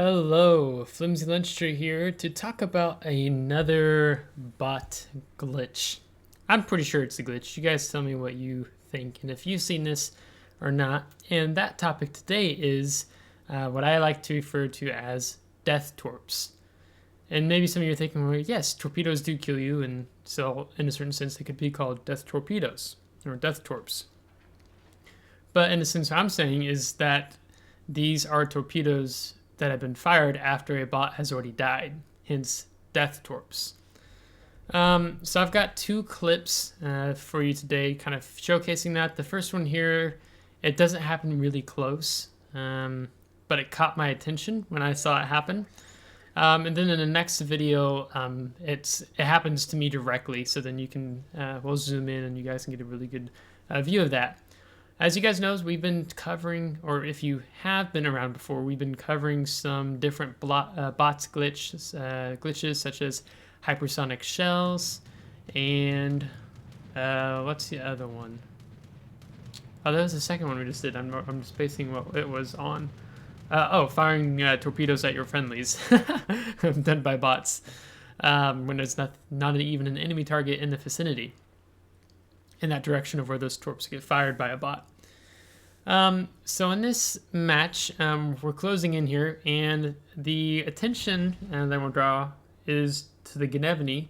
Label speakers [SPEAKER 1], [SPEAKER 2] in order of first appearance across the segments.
[SPEAKER 1] Hello, Flimsy Lunchtree here to talk about another bot glitch. I'm pretty sure it's a glitch. You guys tell me what you think and if you've seen this or not. And that topic today is what I like to refer to as death torps. And maybe some of you are thinking, well, yes, torpedoes do kill you, and so in a certain sense they could be called death torpedoes or death torps. But in the sense what I'm saying is that these are torpedoes that have been fired after a bot has already died, hence death torps. So I've got two clips for you today, kind of showcasing that. The first one here, it doesn't happen really close, but it caught my attention when I saw it happen. And then in the next video, it happens to me directly, so then you can, we'll zoom in and you guys can get a really good view of that. As you guys know, we've been covering, or if you have been around before, we've been covering some different bots glitches such as hypersonic shells, and what's the other one? Oh, that was the second one we just did. I'm spacing what it was on. Firing torpedoes at your friendlies, done by bots, when there's not even an enemy target in the vicinity, in that direction of where those torps get fired by a bot. So in this match, we're closing in here, and the attention that we'll draw is to the Gnevny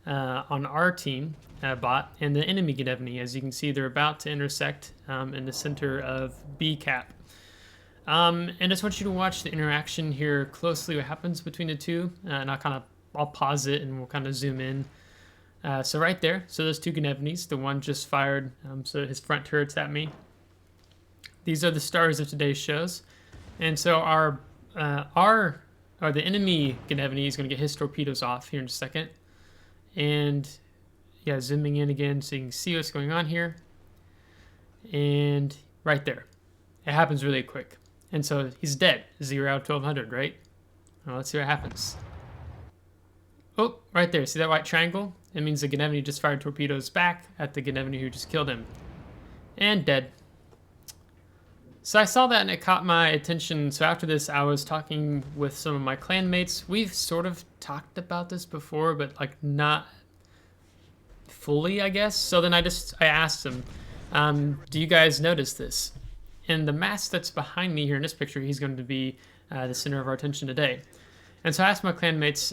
[SPEAKER 1] on our team bot and the enemy Gnevny. As you can see, they're about to intersect in the center of B cap. And I just want you to watch the interaction here closely, what happens between the two, and I'll pause it and we'll kind of zoom in. So right there, so those two Gnevnys, the one just fired, so his front turret's at me. These are the stars of today's shows. And so the enemy Gnevny is going to get his torpedoes off here in a second. And yeah, zooming in again so you can see what's going on here. And right there, it happens really quick. And so he's dead, 0 out of 1200, right? Well, let's see what happens. Oh, right there, see that white triangle? It means the Gnevny just fired torpedoes back at the Gnevny who just killed him. And dead. So I saw that and it caught my attention. So after this, I was talking with some of my clanmates. We've sort of talked about this before, but like not fully, I guess. So then I asked them, do you guys notice this? And the mask that's behind me here in this picture, he's going to be the center of our attention today. And so I asked my clanmates,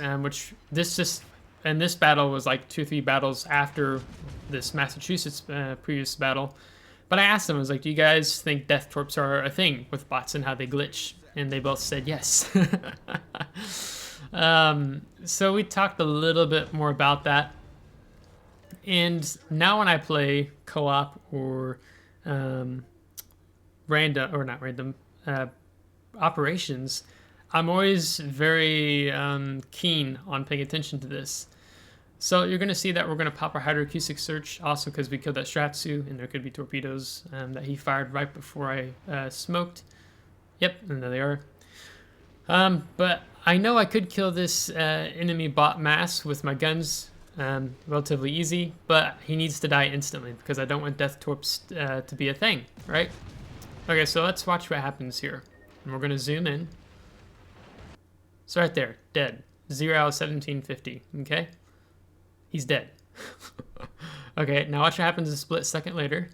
[SPEAKER 1] and this battle was like 2 or 3 battles after this Massachusetts previous battle. But I asked them, I was like, do you guys think death torps are a thing with bots and how they glitch? And they both said yes. So we talked a little bit more about that. And now when I play co-op or operations, I'm always very keen on paying attention to this. So you're going to see that we're going to pop our hydroacoustic search also because we killed that Stratsu, and there could be torpedoes that he fired right before I smoked. Yep, and there they are. But I know I could kill this enemy bot mass with my guns relatively easy, but he needs to die instantly because I don't want death torps to be a thing, right? Okay, so let's watch what happens here. And we're going to zoom in. So right there, dead. 0 out of 1750, okay? He's dead. Okay, now watch what happens a split second later.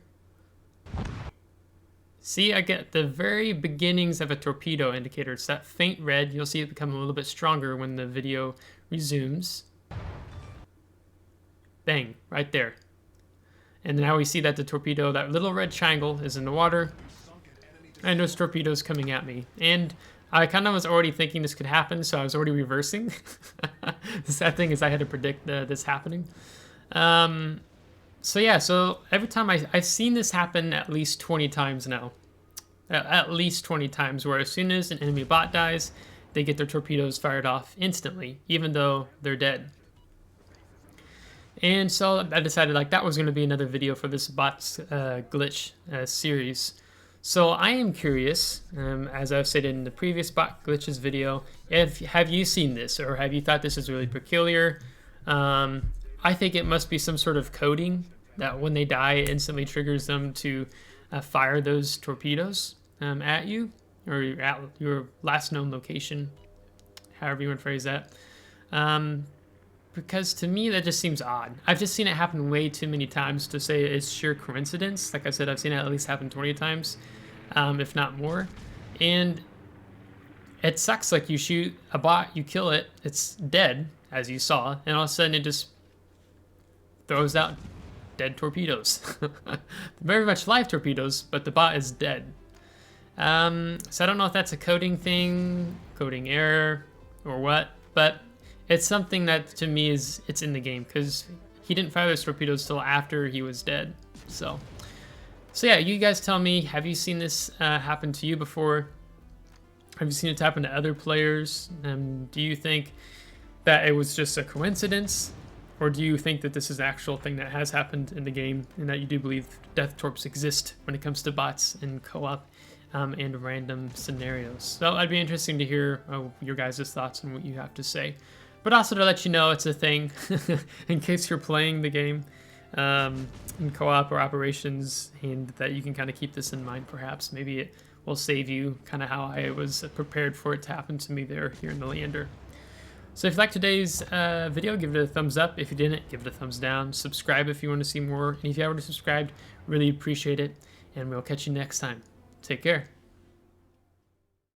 [SPEAKER 1] See, I get the very beginnings of a torpedo indicator. It's that faint red. You'll see it become a little bit stronger when the video resumes. Bang, right there. And now we see that the torpedo, that little red triangle, is in the water. And there's torpedoes coming at me. And I kind of was already thinking this could happen, so I was already reversing. The sad thing is I had to predict this happening. So yeah, so every time I've seen this happen at least 20 times now. At least 20 times, where as soon as an enemy bot dies, they get their torpedoes fired off instantly, even though they're dead. And so I decided like that was going to be another video for this bots glitch series. So I am curious, as I've said in the previous bot glitches video, have you seen this, or have you thought this is really peculiar? I think it must be some sort of coding that when they die, it instantly triggers them to fire those torpedoes at you. or your last known location, however you want to phrase that. Because to me, that just seems odd. I've just seen it happen way too many times to say it's sheer coincidence. Like I said, I've seen it at least happen 20 times, if not more. And it sucks. Like, you shoot a bot, you kill it, it's dead, as you saw, and all of a sudden it just throws out dead torpedoes. Very much live torpedoes, but the bot is dead. So I don't know if that's a coding thing, coding error, or what, but it's something that to me it's in the game, because he didn't fire those torpedoes till after he was dead. So yeah, you guys tell me, have you seen this happen to you before? Have you seen it happen to other players? Do you think that it was just a coincidence? Or do you think that this is an actual thing that has happened in the game, and that you do believe death torps exist when it comes to bots and co-op and random scenarios? So I'd be interesting to hear your guys' thoughts on what you have to say. But also to let you know it's a thing in case you're playing the game in co-op or operations, and that you can kind of keep this in mind perhaps. Maybe it will save you kind of how I was prepared for it to happen to me here in the lander. So if you liked today's video, give it a thumbs up. If you didn't, give it a thumbs down. Subscribe if you want to see more. And if you already subscribed, really appreciate it. And we'll catch you next time. Take care.